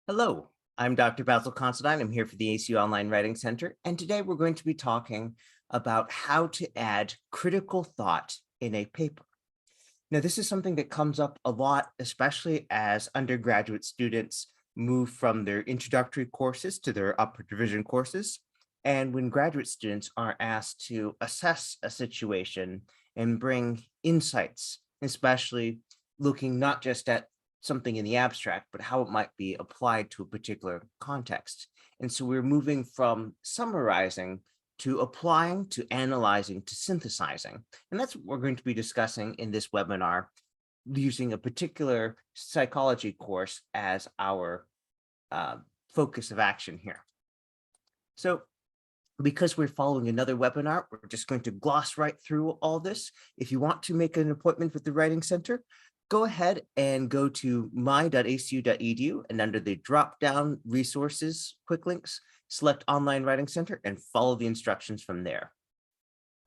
Hello, I'm Dr. Basil Considine. I'm here for the ACU Online Writing Center, and today we're going to be talking about how to add critical thought in a paper. Now, this is something that comes up a lot, especially as undergraduate students move from their introductory courses to their upper division courses, and when graduate students are asked to assess a situation and bring insights, especially looking not just at something in the abstract, but how it might be applied to a particular context. And so we're moving from summarizing to applying to analyzing to synthesizing. And that's what we're going to be discussing in this webinar using a particular psychology course as our uh, focus of action here. So because we're following another webinar, we're just going to gloss right through all this. If you want to make an appointment with the Writing Center, go ahead and go to my.acu.edu and under the drop-down resources quick links, select Online Writing Center and follow the instructions from there.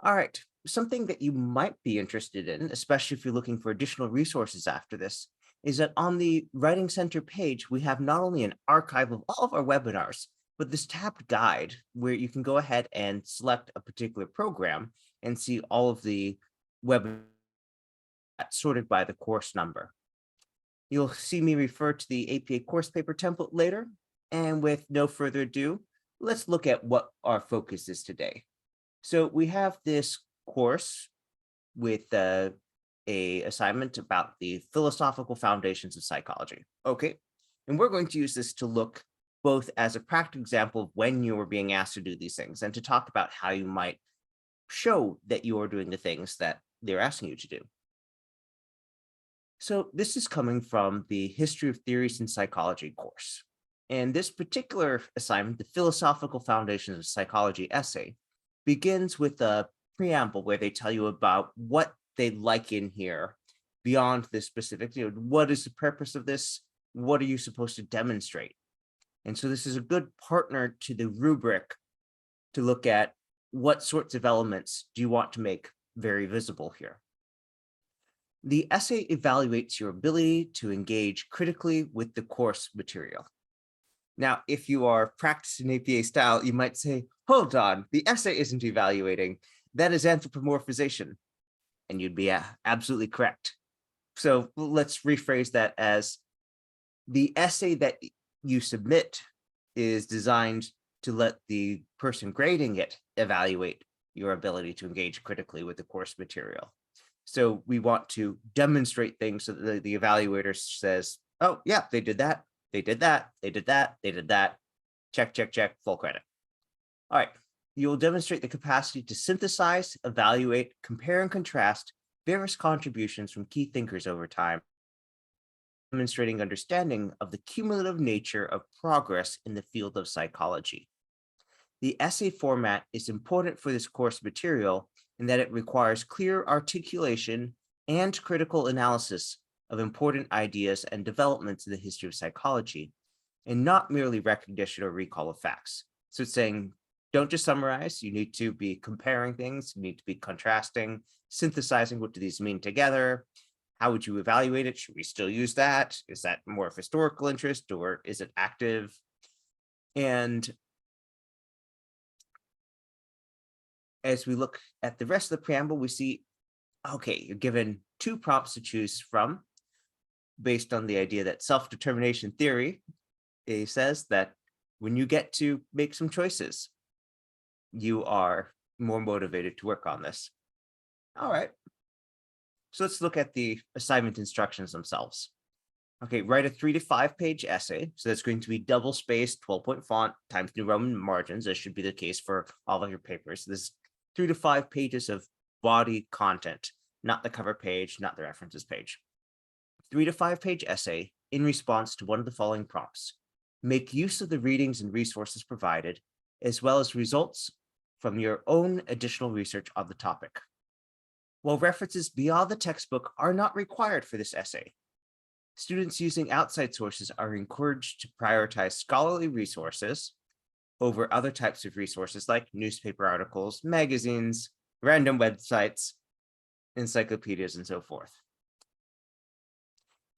All right, something that you might be interested in, especially if you're looking for additional resources after this, is that on the Writing Center page, we have not only an archive of all of our webinars, but this tabbed guide where you can go ahead and select a particular program and see all of the webinars sorted by the course number. You'll see me refer to the APA course paper template later. And with no further ado, let's look at what our focus is today. So we have this course with a assignment about the philosophical foundations of psychology. Okay, and we're going to use this to look both as a practical example of when you are being asked to do these things and to talk about how you might show that you are doing the things that they're asking you to do. So this is coming from the History of Theories in Psychology course. And this particular assignment, the Philosophical Foundations of Psychology essay, begins with a preamble where they tell you about what they'd like in here beyond this specific, what is the purpose of this? What are you supposed to demonstrate? And so this is a good partner to the rubric to look at what sorts of elements do you want to make very visible here. The essay evaluates your ability to engage critically with the course material. Now, if you are practicing APA style, you might say, hold on, the essay isn't evaluating, that is anthropomorphization. And you'd be absolutely correct. So let's rephrase that as the essay that you submit is designed to let the person grading it evaluate your ability to engage critically with the course material. So we want to demonstrate things so that the evaluator says, oh, yeah, they did that. They did that. They did that. They did that. Check, check, check, full credit. All right. You'll demonstrate the capacity to synthesize, evaluate, compare, and contrast various contributions from key thinkers over time, demonstrating understanding of the cumulative nature of progress in the field of psychology. The essay format is important for this course material in that it requires clear articulation and critical analysis of important ideas and developments in the history of psychology, and not merely recognition or recall of facts. So it's saying, don't just summarize, you need to be comparing things, you need to be contrasting, synthesizing what do these mean together, how would you evaluate it? Should we still use that? Is that more of historical interest or is it active? And as we look at the rest of the preamble, we see, okay, you're given two prompts to choose from based on the idea that self-determination theory says that when you get to make some choices, you are more motivated to work on this. All right. So let's look at the assignment instructions themselves. Okay, write a 3 to 5 page essay. So that's going to be double spaced, 12-point font times New Roman margins. This should be the case for all of your papers. This is 3 to 5 pages of body content, not the cover page, not the references page. 3 to 5 page essay in response to one of the following prompts. Make use of the readings and resources provided, as well as results from your own additional research on the topic. While references beyond the textbook are not required for this essay, students using outside sources are encouraged to prioritize scholarly resources over other types of resources like newspaper articles, magazines, random websites, encyclopedias, and so forth.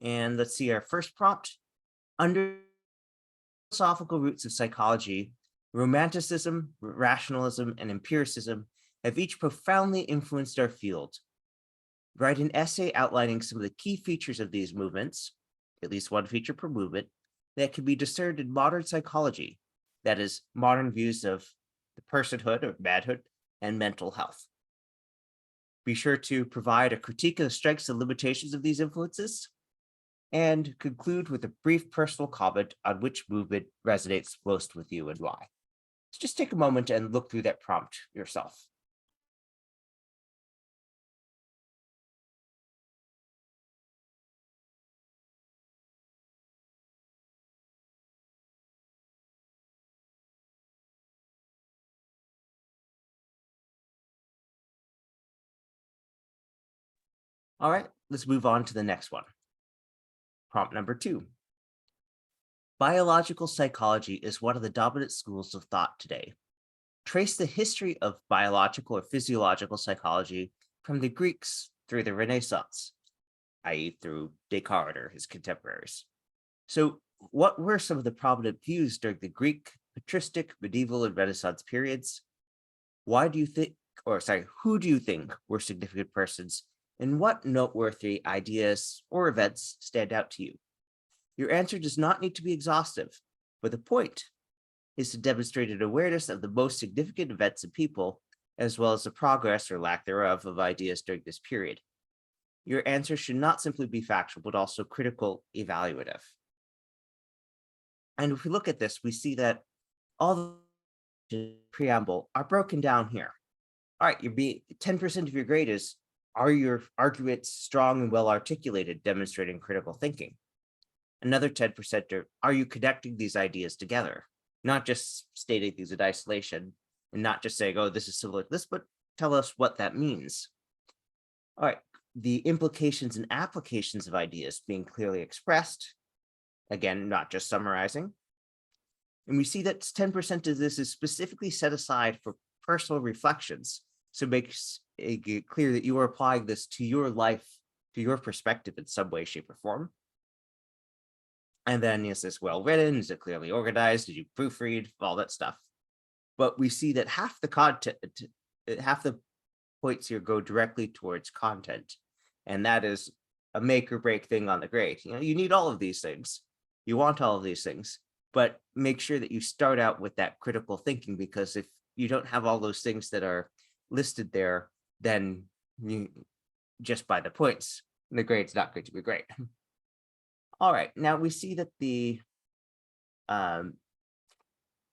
And let's see our first prompt. Under philosophical roots of psychology, romanticism, rationalism, and empiricism have each profoundly influenced our field. Write an essay outlining some of the key features of these movements, at least one feature per movement, that can be discerned in modern psychology, that is, modern views of the personhood or manhood and mental health. Be sure to provide a critique of the strengths and limitations of these influences, and conclude with a brief personal comment on which movement resonates most with you and why. So just take a moment and look through that prompt yourself. All right, let's move on to the next one. Prompt number 2. Biological psychology is one of the dominant schools of thought today. Trace the history of biological or physiological psychology from the Greeks through the Renaissance, i.e. through Descartes or his contemporaries. So what were some of the prominent views during the Greek, patristic, medieval, and Renaissance periods? Who do you think were significant persons, and what noteworthy ideas or events stand out to you? Your answer does not need to be exhaustive, but the point is to demonstrate an awareness of the most significant events and people, as well as the progress or lack thereof of ideas during this period. Your answer should not simply be factual, but also critical, evaluative. And if we look at this, we see that all the preamble are broken down here. All right, 10% of your grade is, are your arguments strong and well articulated, demonstrating critical thinking? Another 10% are you connecting these ideas together, not just stating these in isolation and not just saying, oh, this is similar to this, but tell us what that means. All right, the implications and applications of ideas being clearly expressed, again, not just summarizing. And we see that 10% of this is specifically set aside for personal reflections. So it makes it clear that you are applying this to your life, to your perspective in some way, shape, or form. And then, is this well written? Is it clearly organized? Did you proofread? All that stuff. But we see that half the points here go directly towards content. And that is a make or break thing on the grade. You need all of these things. You want all of these things, but make sure that you start out with that critical thinking, because if you don't have all those things that are listed there, then you just by the points, the grade's not going to be great. All right, now we see that the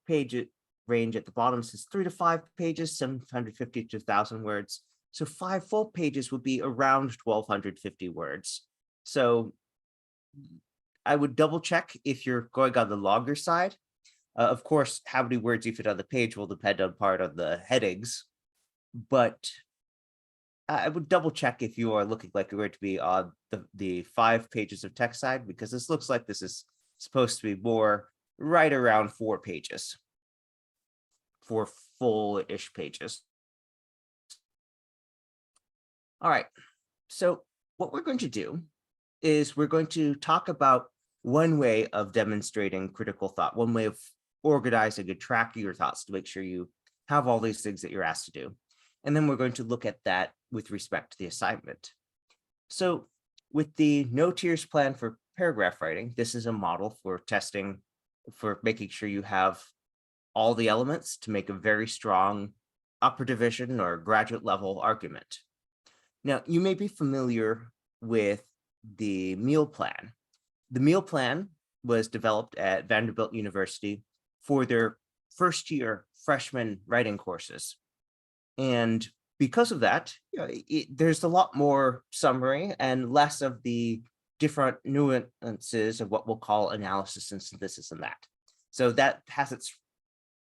page range at the bottom says 3 to 5 pages, 750 to 1,000 words. So 5 full pages would be around 1,250 words. So I would double check if you're going on the longer side. Of course, how many words you fit on the page will depend on part of the headings, but I would double check if you are looking like you're going to be on the 5 pages of text side, because this looks like this is supposed to be more right around 4 pages, 4 full-ish pages. All right, so what we're going to do is we're going to talk about one way of demonstrating critical thought, one way of organizing and tracking your thoughts to make sure you have all these things that you're asked to do. And then we're going to look at that with respect to the assignment. So with the no tiers plan for paragraph writing, this is a model for testing, for making sure you have all the elements to make a very strong upper division or graduate level argument. Now, you may be familiar with the meal plan. The meal plan was developed at Vanderbilt University for their first year freshman writing courses. And because of that, there's a lot more summary and less of the different nuances of what we'll call analysis and synthesis in that. So that has its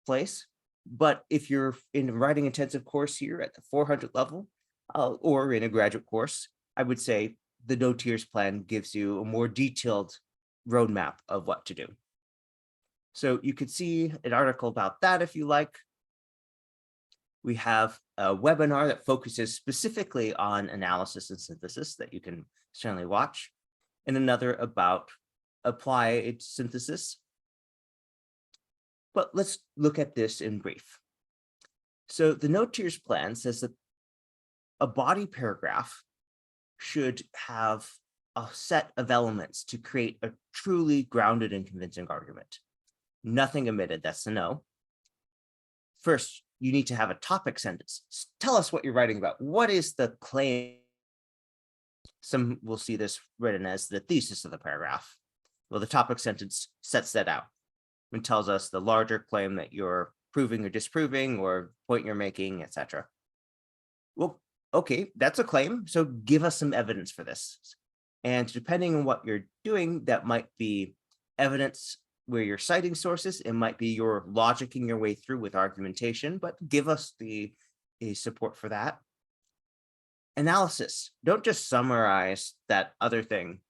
place. But if you're in a writing intensive course here at the 400 level or in a graduate course, I would say the no tiers plan gives you a more detailed roadmap of what to do. So you could see an article about that if you like. We have a webinar that focuses specifically on analysis and synthesis that you can certainly watch, and another about applied synthesis. But let's look at this in brief. So the no tiers plan says that a body paragraph should have a set of elements to create a truly grounded and convincing argument. Nothing omitted, that's the no. First, you need to have a topic sentence. Tell us what you're writing about. What is the claim? Some will see this written as the thesis of the paragraph. Well, the topic sentence sets that out and tells us the larger claim that you're proving or disproving or point you're making, etc. Well, okay, that's a claim. So give us some evidence for this. And depending on what you're doing, that might be evidence where you're citing sources. It might be you're logicking your way through with argumentation, but give us the support for that. Analysis. Don't just summarize that other thing.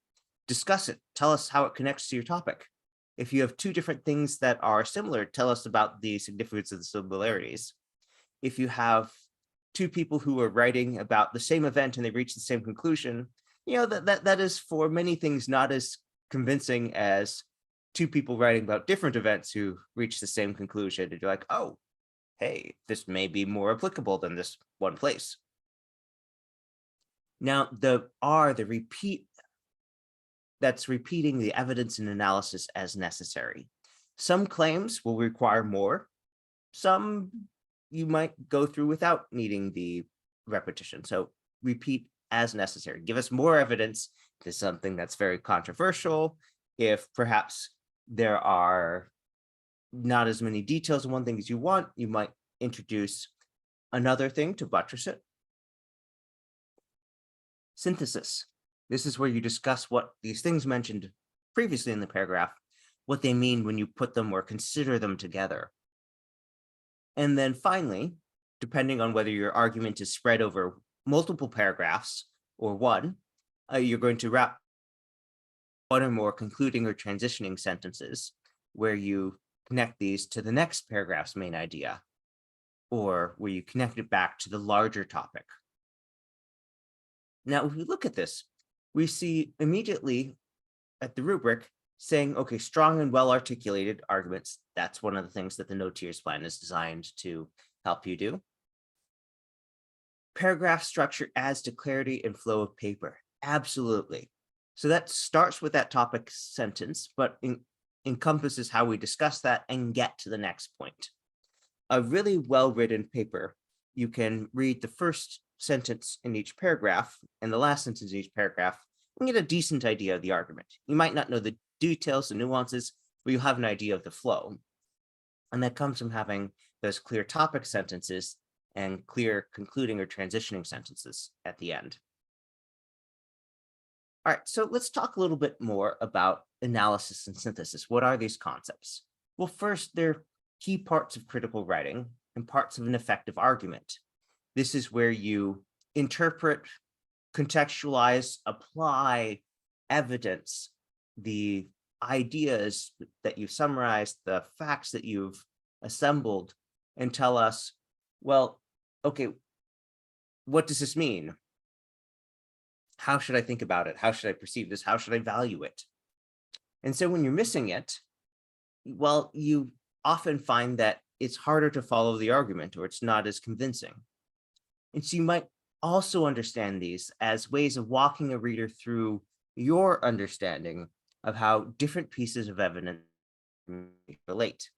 Discuss it. Tell us how it connects to your topic. If you have two different things that are similar, tell us about the significance of the similarities. If you have two people who are writing about the same event and they reach the same conclusion, that is for many things not as convincing as two people writing about different events who reach the same conclusion. And you're like, oh, hey, this may be more applicable than this one place. Now, the repeat, that's repeating the evidence and analysis as necessary. Some claims will require more. Some you might go through without needing the repetition. So repeat as necessary. Give us more evidence to something that's very controversial. If perhaps there are not as many details in one thing as you want, you might introduce another thing to buttress it. Synthesis. This is where you discuss what these things mentioned previously in the paragraph, what they mean when you put them or consider them together. And then finally, depending on whether your argument is spread over multiple paragraphs or one, you're going to wrap one or more concluding or transitioning sentences where you connect these to the next paragraph's main idea, or where you connect it back to the larger topic. Now, if we look at this, we see immediately at the rubric saying, okay, strong and well-articulated arguments. That's one of the things that the no tiers plan is designed to help you do. Paragraph structure adds to clarity and flow of paper. Absolutely. So that starts with that topic sentence, but encompasses how we discuss that and get to the next point. A really well-written paper, you can read the first sentence in each paragraph and the last sentence in each paragraph and get a decent idea of the argument. You might not know the details and nuances, but you'll have an idea of the flow. And that comes from having those clear topic sentences and clear concluding or transitioning sentences at the end. All right, so let's talk a little bit more about analysis and synthesis. What are these concepts? Well, first, they're key parts of critical writing and parts of an effective argument. This is where you interpret, contextualize, apply evidence, the ideas that you've summarized, the facts that you've assembled, and tell us, well, okay, what does this mean? How should I think about it? How should I perceive this? How should I value it? And so when you're missing it, well, you often find that it's harder to follow the argument or it's not as convincing. And so you might also understand these as ways of walking a reader through your understanding of how different pieces of evidence relate.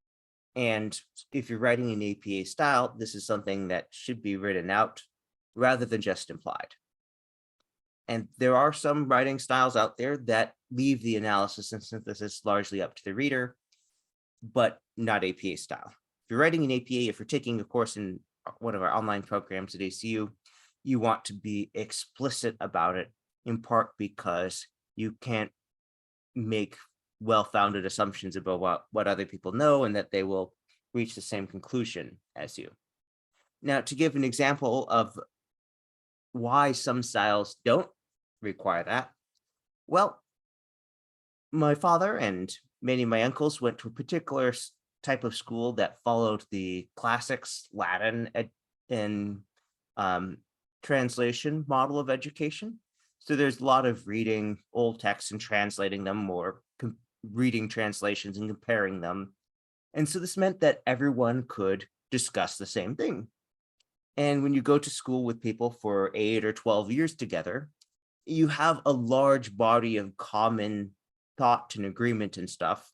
And if you're writing in APA style, this is something that should be written out rather than just implied. And there are some writing styles out there that leave the analysis and synthesis largely up to the reader, but not APA style. If you're writing in APA, if you're taking a course in one of our online programs at ACU, you want to be explicit about it, in part because you can't make well-founded assumptions about what other people know and that they will reach the same conclusion as you. Now, to give an example of why some styles don't require that, well, my father and many of my uncles went to a particular type of school that followed the classics, Latin and translation model of education. So there's a lot of reading old texts and translating them, or reading translations and comparing them. And so this meant that everyone could discuss the same thing. And when you go to school with people for 8 or 12 years together, you have a large body of common thought and agreement and stuff,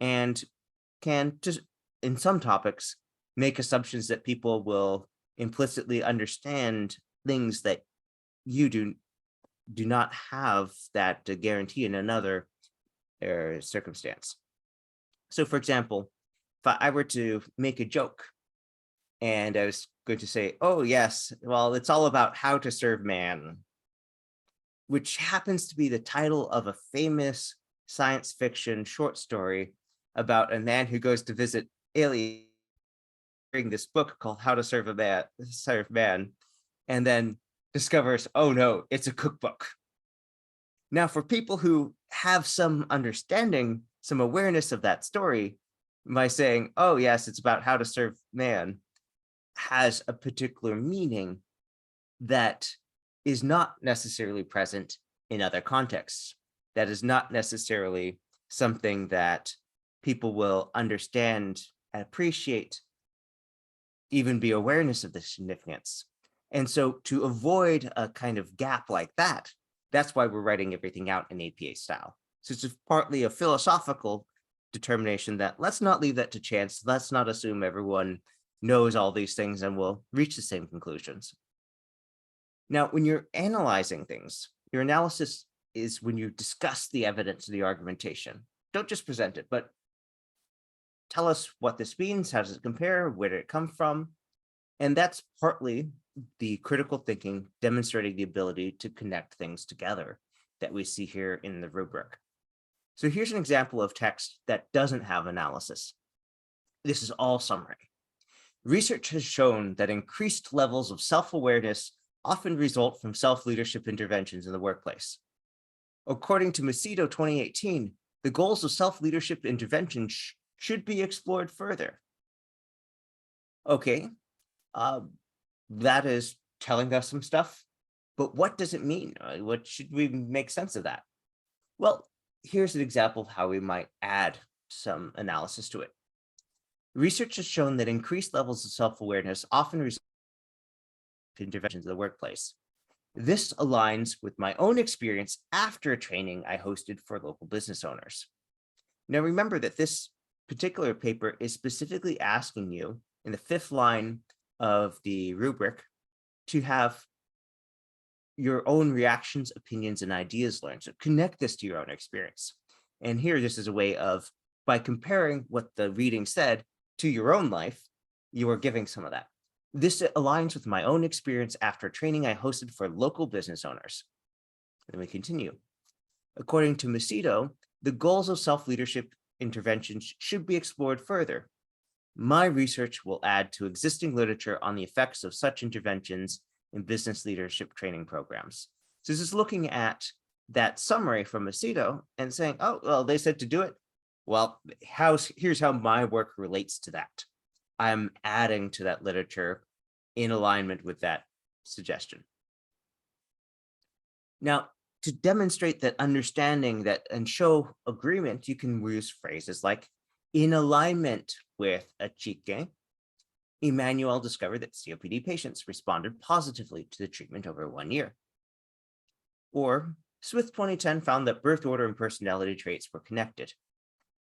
and can just, in some topics, make assumptions that people will implicitly understand things that you do not have that guarantee in another circumstance. So, for example, if I were to make a joke and I was going to say, oh, yes, well, it's all about how to serve man, which happens to be the title of a famous science fiction short story about a man who goes to visit aliens, reading this book called How to Serve Man, and then discovers, oh no, it's a cookbook. Now, for people who have some understanding, some awareness of that story, by saying, oh yes, it's about how to serve man, has a particular meaning that is not necessarily present in other contexts. That is not necessarily something that people will understand and appreciate, even be awareness of the significance. And so to avoid a kind of gap like that, that's why we're writing everything out in APA style. So it's partly a philosophical determination that let's not leave that to chance. Let's not assume everyone knows all these things and will reach the same conclusions. Now, when you're analyzing things, your analysis is when you discuss the evidence of the argumentation. Don't just present it, but tell us what this means, how does it compare, where did it come from? And that's partly the critical thinking demonstrating the ability to connect things together that we see here in the rubric. So here's an example of text that doesn't have analysis. This is all summary. Research has shown that increased levels of self-awareness often result from self-leadership interventions in the workplace. According to Macedo 2018, the goals of self-leadership intervention should be explored further. Okay, that is telling us some stuff, but what does it mean? What should we make sense of that? Well, here's an example of how we might add some analysis to it. Research has shown that increased levels of self-awareness often result in interventions in the workplace. This aligns with my own experience after a training I hosted for local business owners. Now, remember that this particular paper is specifically asking you in the 5th line of the rubric to have your own reactions, opinions, and ideas learned. So connect this to your own experience. And here, this is a way of, by comparing what the reading said to your own life, you are giving some of that. This aligns with my own experience after training I hosted for local business owners. Then we continue. According to Macedo, the goals of self-leadership interventions should be explored further. My research will add to existing literature on the effects of such interventions in business leadership training programs. So this is looking at that summary from Macedo and saying, oh, well, they said to do it. Well, here's how my work relates to that. I'm adding to that literature in alignment with that suggestion. Now, to demonstrate that understanding that and show agreement, you can use phrases like in alignment with a chique. Emmanuel discovered that COPD patients responded positively to the treatment over 1 year. Or Smith 2010 found that birth order and personality traits were connected.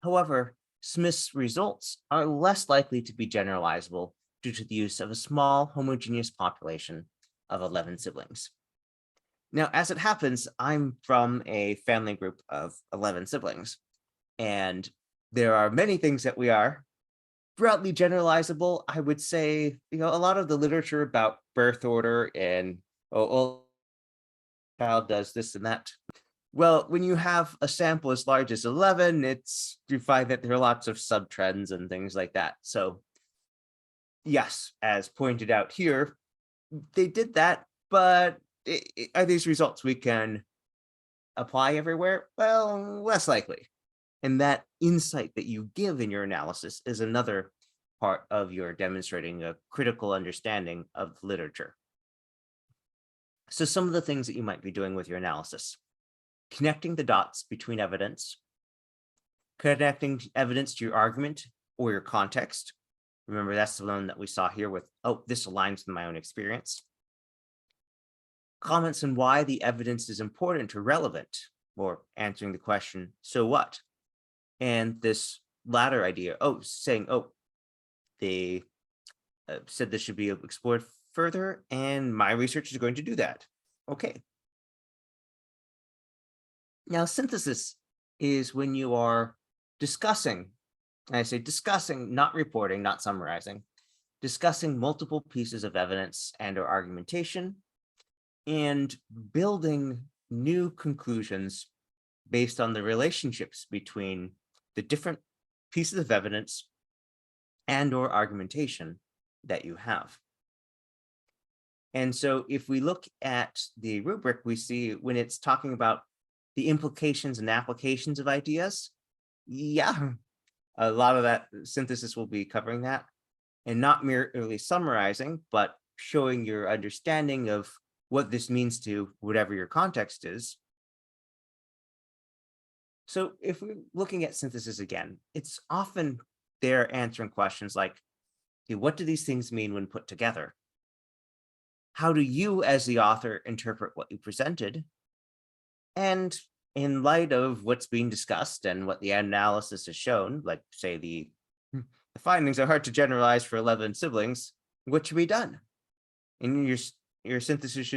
However, Smith's results are less likely to be generalizable due to the use of a small homogeneous population of 11 siblings. Now, as it happens, I'm from a family group of 11 siblings, and there are many things that we are broadly generalizable. I would say, a lot of the literature about birth order and, child does this and that. Well, when you have a sample as large as 11, you find that there are lots of subtrends and things like that. So yes, as pointed out here, they did that, but are these results we can apply everywhere? Well, less likely. And that insight that you give in your analysis is another part of your demonstrating a critical understanding of literature. So some of the things that you might be doing with your analysis: connecting the dots between evidence, connecting evidence to your argument or your context. Remember, that's the one that we saw here with, oh, this aligns with my own experience. Comments on why the evidence is important or relevant, or answering the question, so what? And this latter idea, saying, they said this should be explored further, and my research is going to do that. Okay. Now, synthesis is when you are discussing, and I say discussing, not reporting, not summarizing, discussing multiple pieces of evidence and or argumentation, and building new conclusions based on the relationships between the different pieces of evidence and or argumentation that you have. And so if we look at the rubric, we see when it's talking about the implications and applications of ideas, yeah, a lot of that synthesis will be covering that, and not merely summarizing, but showing your understanding of what this means to whatever your context is. So if we're looking at synthesis again, it's often they're answering questions like, okay, what do these things mean when put together? How do you as the author interpret what you presented? And in light of what's being discussed and what the analysis has shown, like say the findings are hard to generalize for 11 siblings, what should be done? And your synthesis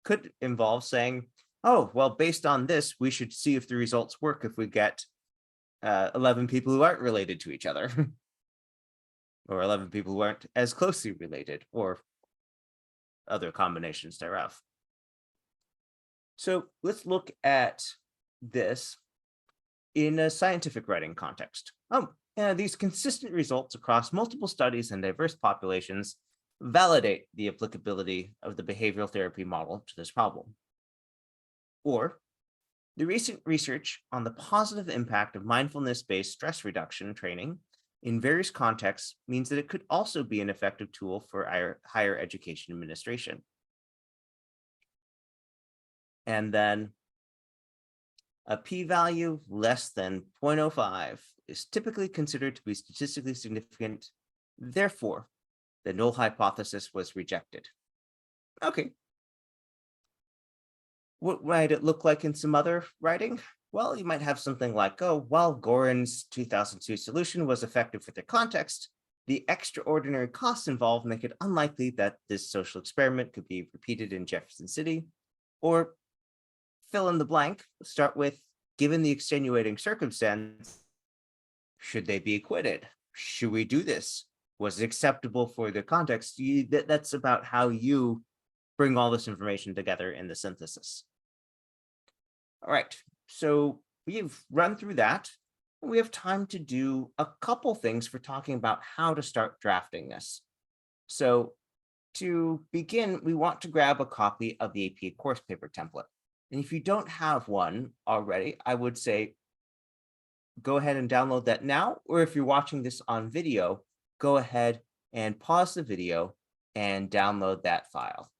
could involve saying, oh, well, based on this, we should see if the results work if we get 11 people who aren't related to each other, or 11 people who aren't as closely related, or other combinations thereof. So let's look at this in a scientific writing context. These consistent results across multiple studies and diverse populations validate the applicability of the behavioral therapy model to this problem. Or, the recent research on the positive impact of mindfulness-based stress reduction training in various contexts means that it could also be an effective tool for higher education administration. And then a p-value less than 0.05 is typically considered to be statistically significant. Therefore, the null hypothesis was rejected. Okay. What might it look like in some other writing? Well, you might have something like, while Gorin's 2002 solution was effective for the context, the extraordinary costs involved make it unlikely that this social experiment could be repeated in Jefferson City. Or fill in the blank, start with, given the extenuating circumstance, should they be acquitted? Should we do this? Was it acceptable for the context? That's about how you bring all this information together in the synthesis. All right, so we've run through that. We have time to do a couple things for talking about how to start drafting this. So to begin, we want to grab a copy of the AP course paper template. And if you don't have one already, I would say go ahead and download that now, or if you're watching this on video, go ahead and pause the video and download that file.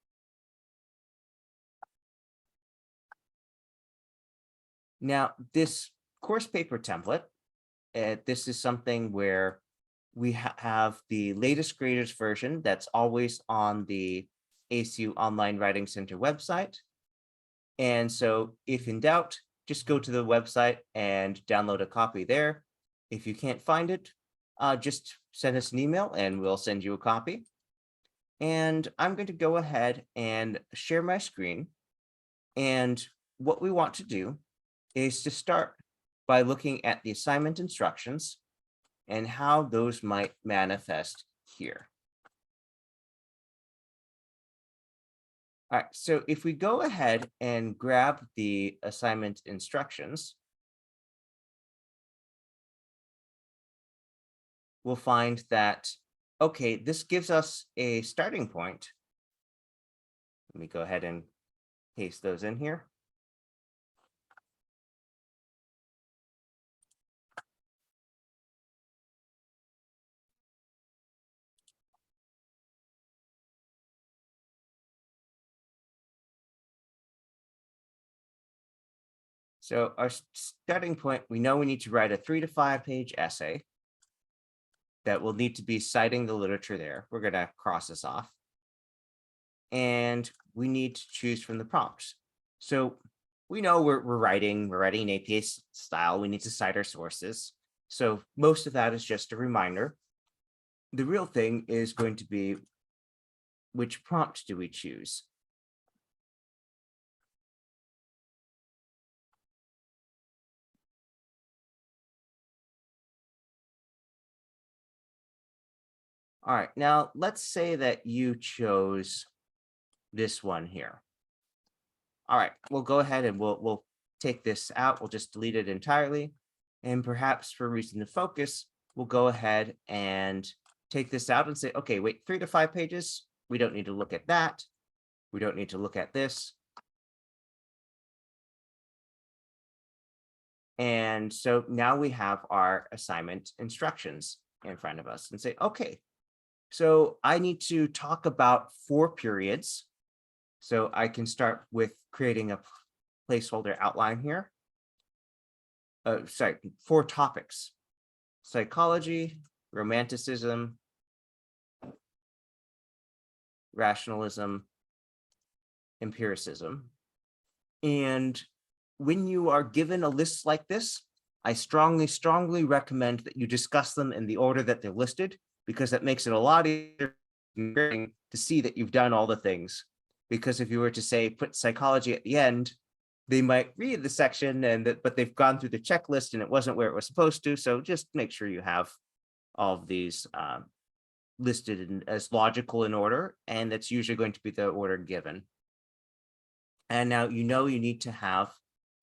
Now, this course paper template, this is something where we have the latest greatest version that's always on the ACU Online Writing Center website. And so if in doubt, just go to the website and download a copy there. If you can't find it, just send us an email and we'll send you a copy. And I'm going to go ahead and share my screen. And what we want to do is to start by looking at the assignment instructions and how those might manifest here. All right, so if we go ahead and grab the assignment instructions, we'll find that, okay, this gives us a starting point. Let me go ahead and paste those in here. So our starting point, we know we need to write a 3 to 5 page essay. that we'll need to be citing the literature there. We're going to cross this off. And we need to choose from the prompts. So we know we're writing APA style. We need to cite our sources. So most of that is just a reminder. The real thing is going to be, which prompt do we choose? All right, now let's say that you chose this one here. All right, we'll go ahead and we'll take this out. We'll just delete it entirely. And perhaps for reason to focus, we'll go ahead and take this out and say, okay, wait, 3 to 5 pages. We don't need to look at that. We don't need to look at this. And so now we have our assignment instructions in front of us and say, okay, so I need to talk about 4 periods. So I can start with creating a placeholder outline here. 4 topics: psychology, romanticism, rationalism, empiricism. And when you are given a list like this, I strongly recommend that you discuss them in the order that they're listed, because that makes it a lot easier to see that you've done all the things. Because if you were to say, put psychology at the end, they might read the section but they've gone through the checklist and it wasn't where it was supposed to. So just make sure you have all of these listed as logical in order, and that's usually going to be the order given. And now you need to have,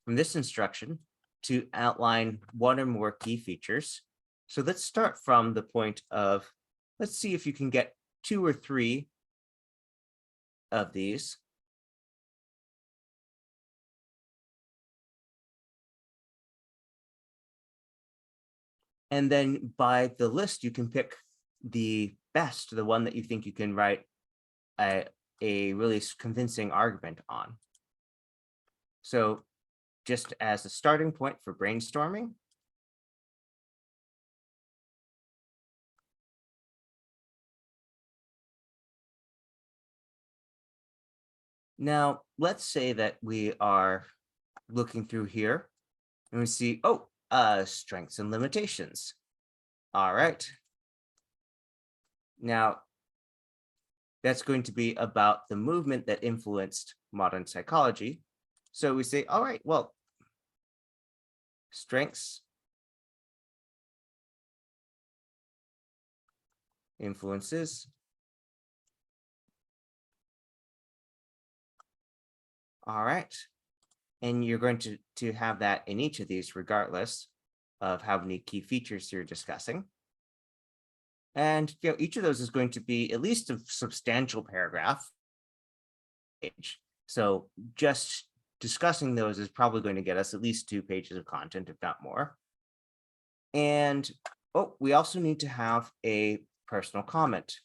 from this instruction, to outline 1 or more key features. So let's start from the point of, let's see if you can get 2 or 3 of these. And then by the list, you can pick the best, the one that you think you can write a really convincing argument on. So just as a starting point for brainstorming, now let's say that we are looking through here and we see, strengths and limitations. All right. Now, that's going to be about the movement that influenced modern psychology. So we say, all right, well, strengths, influences. All right. And you're going to have that in each of these, regardless of how many key features you're discussing. And each of those is going to be at least a substantial paragraph page. So just discussing those is probably going to get us at least 2 pages of content, if not more. And we also need to have a personal comment.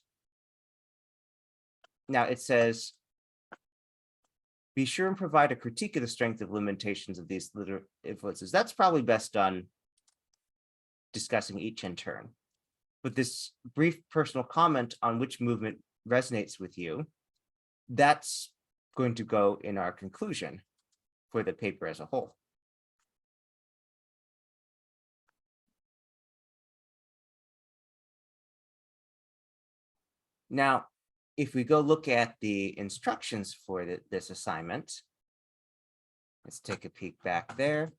Now it says, be sure and provide a critique of the strength of limitations of these influences. That's probably best done discussing each in turn. But this brief personal comment on which movement resonates with you, that's going to go in our conclusion for the paper as a whole. Now, if we go look at the instructions for this assignment, let's take a peek back there.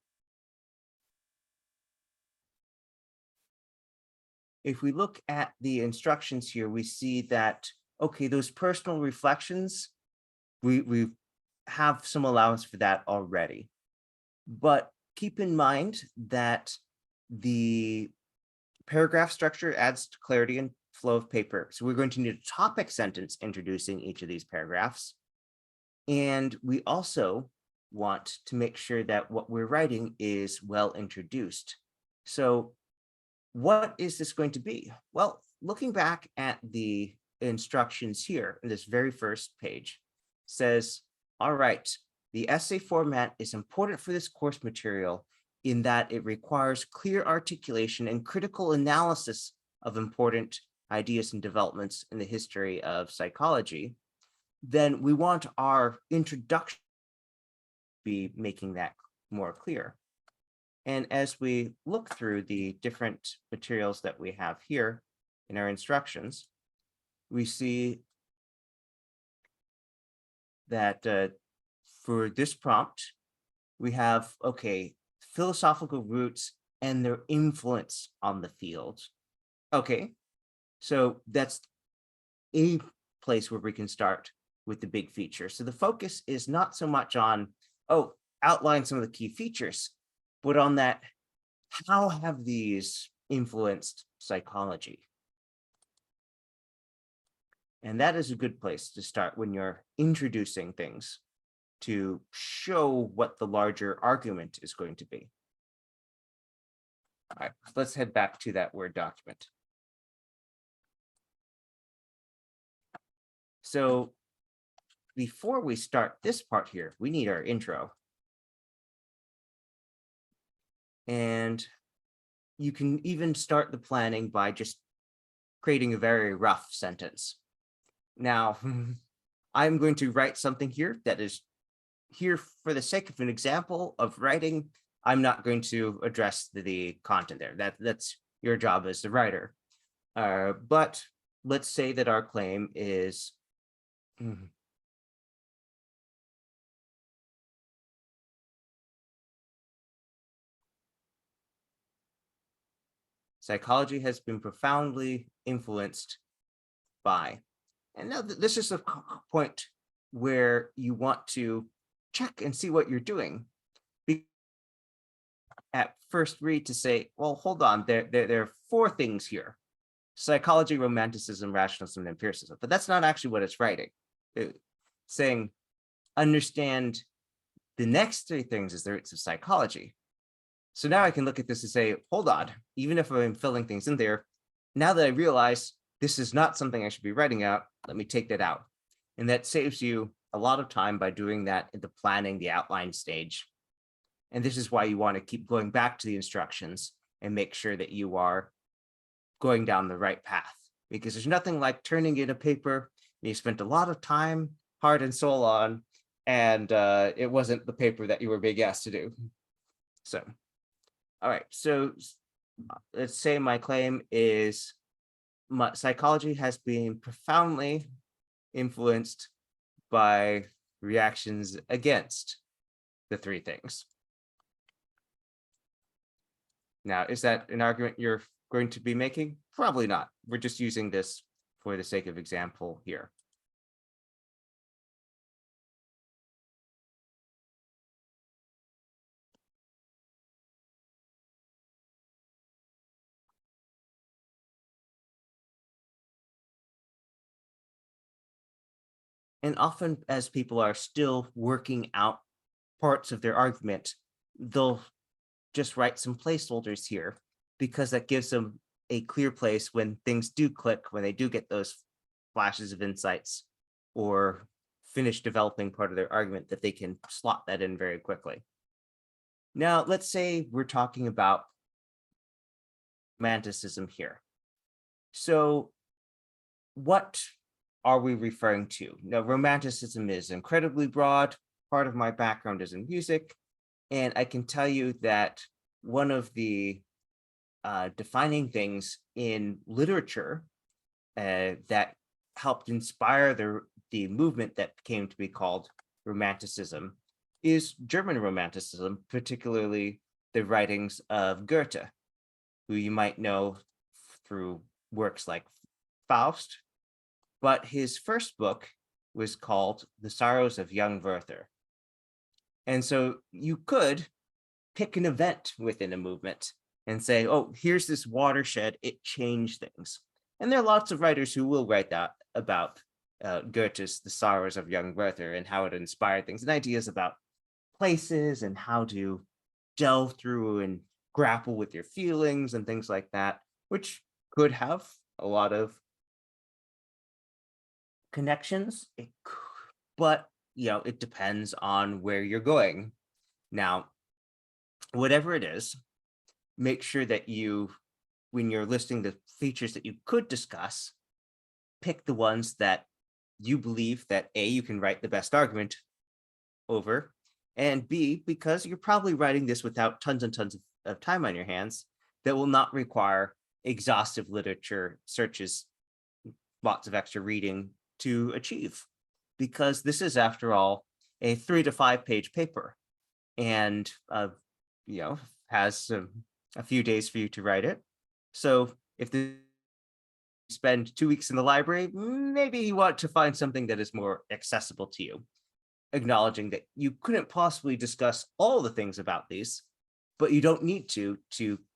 If we look at the instructions here, we see that, okay, those personal reflections, we have some allowance for that already. But keep in mind that the paragraph structure adds clarity and flow of paper. So we're going to need a topic sentence introducing each of these paragraphs. And we also want to make sure that what we're writing is well introduced. So what is this going to be? Well, looking back at the instructions here in this very first page, says, all right, the essay format is important for this course material in that it requires clear articulation and critical analysis of important ideas and developments in the history of psychology, then we want our introduction to be making that more clear. And as we look through the different materials that we have here in our instructions, we see that for this prompt, we have, okay, philosophical roots and their influence on the field. Okay, so that's a place where we can start with the big feature. So the focus is not so much on, oh, outline some of the key features, but on that, how have these influenced psychology? And that is a good place to start when you're introducing things to show what the larger argument is going to be. All right, let's head back to that Word document. So before we start this part here, we need our intro. And you can even start the planning by just creating a very rough sentence. Now, I'm going to write something here that is here for the sake of an example of writing. I'm not going to address the content there. That's your job as the writer. But let's say that our claim is psychology has been profoundly influenced by. And now this is a point where you want to check and see what you're doing. At first read to say, well, hold on, there are four things here: psychology, romanticism, rationalism, and empiricism. But that's not actually what it's writing. It's saying, understand the next three things as the roots of psychology. So now I can look at this and say, hold on, even if I'm filling things in there, now that I realize this is not something I should be writing out, let me take that out. And that saves you a lot of time by doing that in the planning, the outline stage. And this is why you want to keep going back to the instructions and make sure that you are going down the right path, because there's nothing like turning in a paper you spent a lot of time, heart and soul on, and it wasn't the paper that you were being asked to do. So, all right, so let's say my claim is psychology has been profoundly influenced by reactions against the three things. Now, is that an argument you're going to be making? Probably not. We're just using this for the sake of example here. And often as people are still working out parts of their argument, they'll just write some placeholders here, because that gives them a clear place when things do click, when they do get those flashes of insights or finish developing part of their argument, that they can slot that in very quickly. Now, let's say we're talking about romanticism here. So what are we referring to? Now, romanticism is incredibly broad. Part of my background is in music, and I can tell you that one of the defining things in literature that helped inspire the movement that came to be called Romanticism is German Romanticism, particularly the writings of Goethe, who you might know through works like Faust, but his first book was called The Sorrows of Young Werther. And so you could pick an event within a movement and say, oh, here's this watershed, it changed things. And there are lots of writers who will write that about Goethe's The Sorrows of Young Werther and how it inspired things, and ideas about places and how to delve through and grapple with your feelings and things like that, which could have a lot of connections, but it depends on where you're going. Now, whatever it is, make sure that you when you're listing the features that you could discuss, pick the ones that you believe that A, you can write the best argument over, and B, because you're probably writing this without tons and tons of time on your hands, that will not require exhaustive literature searches, lots of extra reading to achieve. Because this is, after all, a 3 to 5 page paper, and has a few days for you to write it. So if you spend 2 weeks in the library, maybe you want to find something that is more accessible to you, acknowledging that you couldn't possibly discuss all the things about these, but you don't need to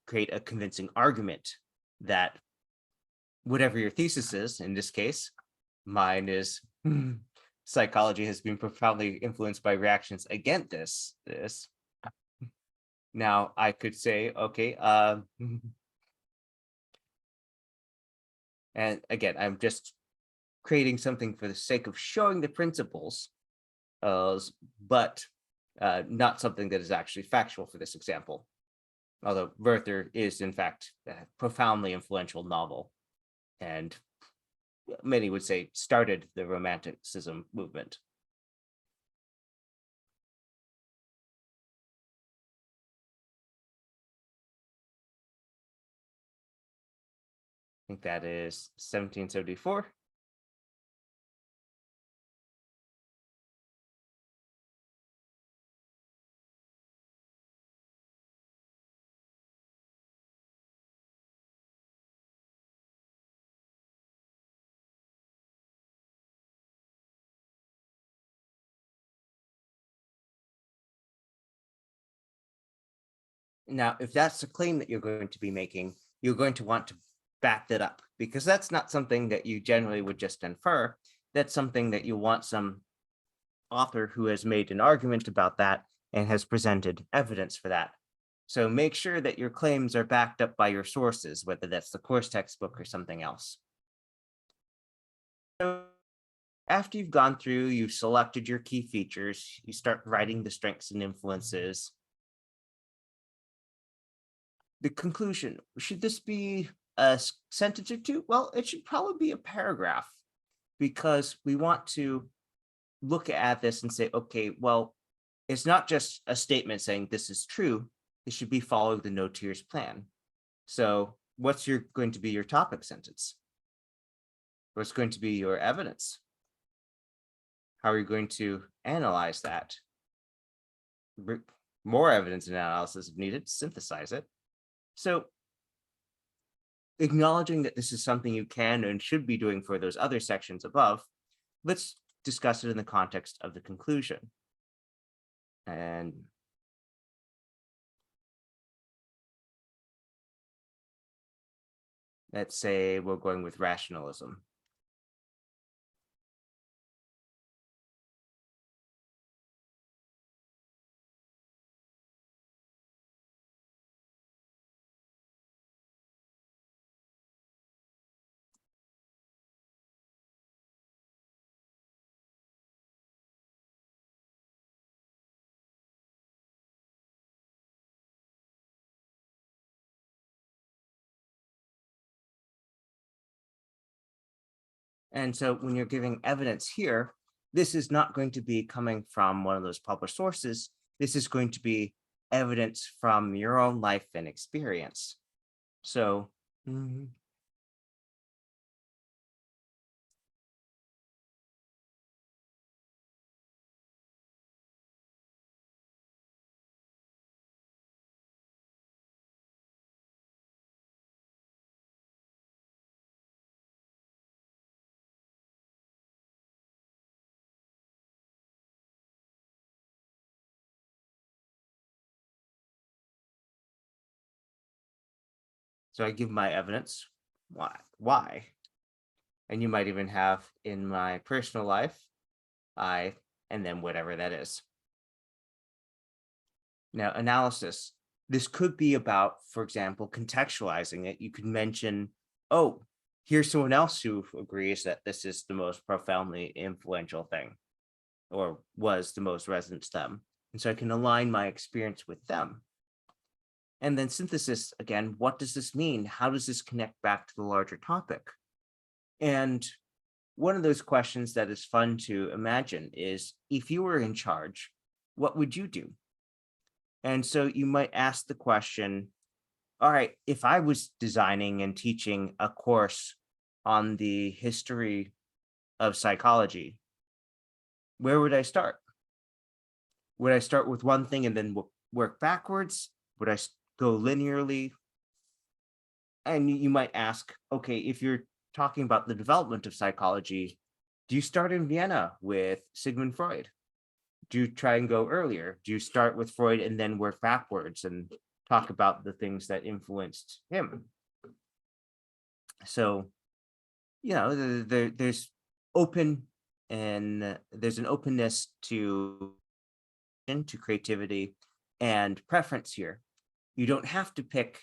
create a convincing argument that whatever your thesis is. In this case, mine is psychology has been profoundly influenced by reactions against this. Now I could say, okay, and again, I'm just creating something for the sake of showing the principles, but not something that is actually factual for this example. Although Werther is, in fact, a profoundly influential novel, and many would say started the Romanticism movement. I think that is 1774. Now, if that's the claim that you're going to be making, you're going to want to back that up, because that's not something that you generally would just infer. That's something that you want some author who has made an argument about that and has presented evidence for that. So make sure that your claims are backed up by your sources, whether that's the course textbook or something else. So after you've gone through, you've selected your key features, you start writing the strengths and influences. The conclusion, should this be a sentence or two? Well, it should probably be a paragraph, because we want to look at this and say, okay, well, it's not just a statement saying this is true. It should be following the noteer's plan. So what's going to be your topic sentence? What's going to be your evidence? How are you going to analyze that? More evidence and analysis if needed, synthesize it. So acknowledging that this is something you can and should be doing for those other sections above, let's discuss it in the context of the conclusion. And let's say we're going with rationalism. And so when you're giving evidence here, this is not going to be coming from one of those published sources. This is going to be evidence from your own life and experience. So so I give my evidence. Why? And you might even have, in my personal life, I, and then whatever that is. Now, analysis. This could be about, for example, contextualizing it. You could mention, oh, here's someone else who agrees that this is the most profoundly influential thing, or was the most resonant to them. And so I can align my experience with them. And then synthesis, again, what does this mean? How does this connect back to the larger topic? And one of those questions that is fun to imagine is, if you were in charge, what would you do? And so you might ask the question, all right, if I was designing and teaching a course on the history of psychology, where would I start? Would I start with one thing and then work backwards? Would I go linearly? And you might ask, okay, if you're talking about the development of psychology, do you start in Vienna with Sigmund Freud? Do you try and go earlier? Do you start with Freud and then work backwards and talk about the things that influenced him? So, there's open and there's an openness to creativity and preference here. You don't have to pick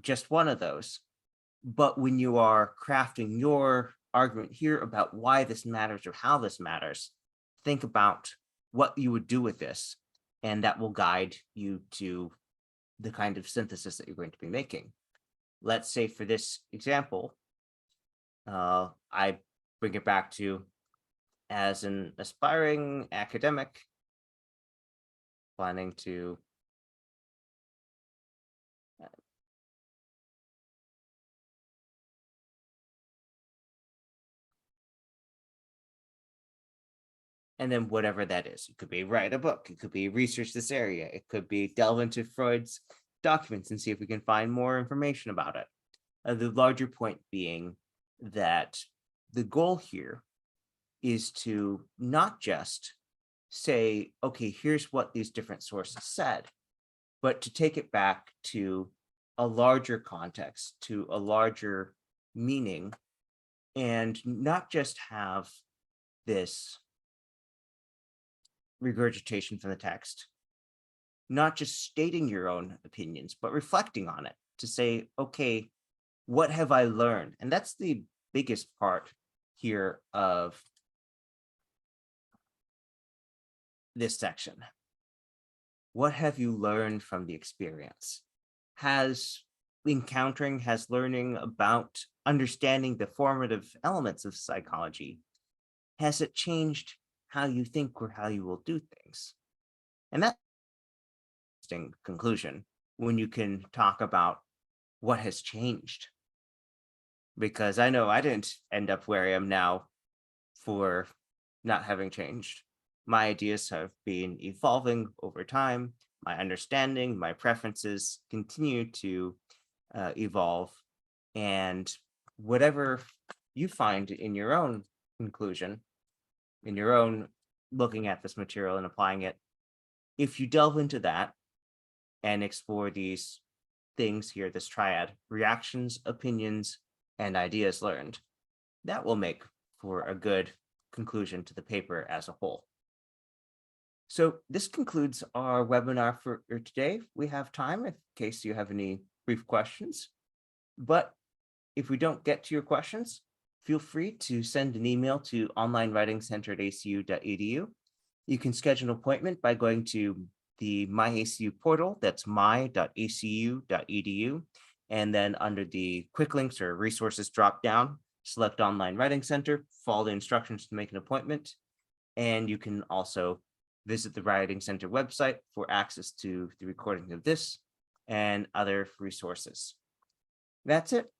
just one of those, but when you are crafting your argument here about why this matters or how this matters, think about what you would do with this, and that will guide you to the kind of synthesis that you're going to be making. Let's say for this example, I bring it back to, as an aspiring academic planning to and then whatever that is. It could be write a book, it could be research this area, it could be delve into Freud's documents and see if we can find more information about it. The larger point being that the goal here is to not just say, okay, here's what these different sources said, but to take it back to a larger context, to a larger meaning, and not just have this regurgitation from the text, not just stating your own opinions, but reflecting on it to say, okay, what have I learned? And that's the biggest part here of this section. What have you learned from the experience? Has learning about understanding the formative elements of psychology, has it changed how you think or how you will do things? And that's an interesting conclusion when you can talk about what has changed. Because I know I didn't end up where I am now for not having changed. My ideas have been evolving over time. My understanding, my preferences continue to evolve. And whatever you find in your own conclusion, in your own looking at this material and applying it, if you delve into that and explore these things here, this triad, reactions, opinions, and ideas learned, that will make for a good conclusion to the paper as a whole. So this concludes our webinar for today. We have time in case you have any brief questions, but if we don't get to your questions, feel free to send an email to onlinewritingcenter@acu.edu. You can schedule an appointment by going to the MyACU portal, that's my.acu.edu, and then under the quick links or resources drop down, select Online Writing Center, follow the instructions to make an appointment, and you can also visit the Writing Center website for access to the recording of this and other resources. That's it.